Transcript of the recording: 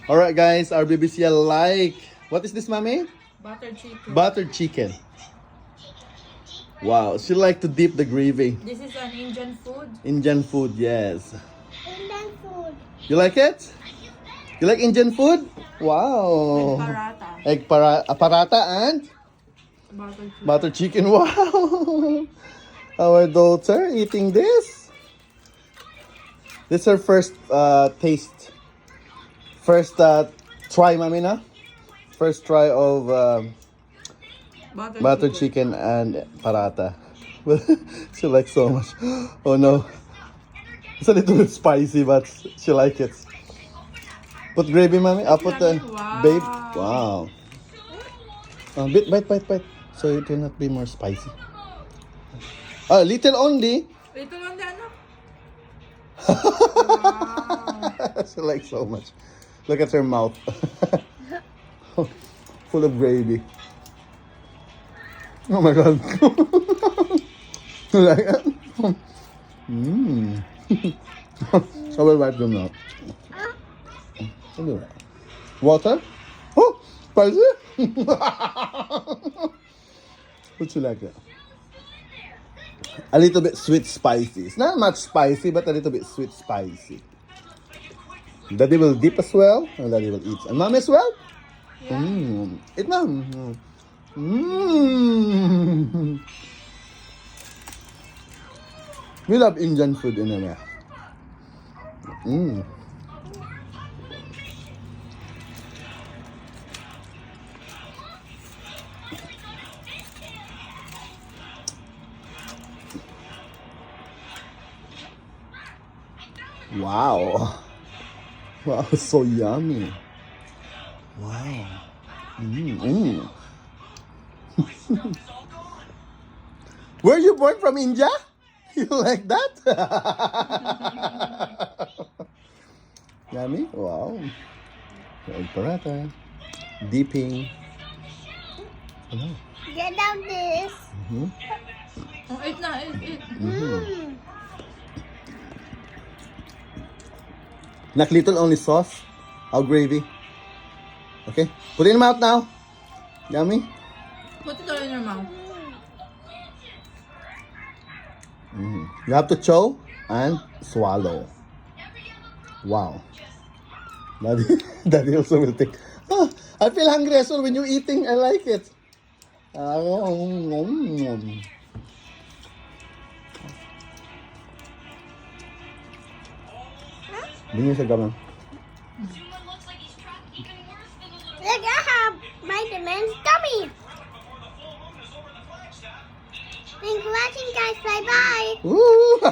Alright guys, our BBC like. What is this, mommy? Buttered chicken. Buttered chicken. Wow, she like to dip the gravy. This is an Indian food. Indian food, yes. Indian food. You like it? You like Indian food? Wow. Parotta. Parotta and Buttered chicken. butter chicken. Wow. Our daughter eating this. This is her first taste. First try, mommy, na? First try of butter chicken and paratha. She likes so much. Oh no. It's a little bit spicy, but she likes it. Put gravy, mommy. I'll put the babe. Wow. Bite. So it will not be more spicy. Little only. Ito lang din, ano? Wow. She likes so much. Look at her mouth. Full of gravy. Oh my god. You like it? I will wipe them out. Water? Oh, spicy? Would you like it? A little bit sweet spicy. It's not much spicy, but a little bit sweet spicy. Daddy will dip as well, and Daddy will eat. And Mom as well? Yeah. Eat, Mom. We love Indian food in America. Wow. Wow, so yummy. Wow. Were you born from India? You like that? Yummy? Wow. Egg paratha. Dipping. Oh. Get down this. Oh, eat na, eat. Not little, only sauce. Our gravy. Okay? Put it in your mouth now. Yummy? Put it all in your mouth. You have to chew and swallow. Wow. Daddy also will take. I feel hungry as well when you're eating. I like it. Bring me sa gaman. Look, I have vitamins tummy. Thanks for watching, guys. Bye-bye. Ooh.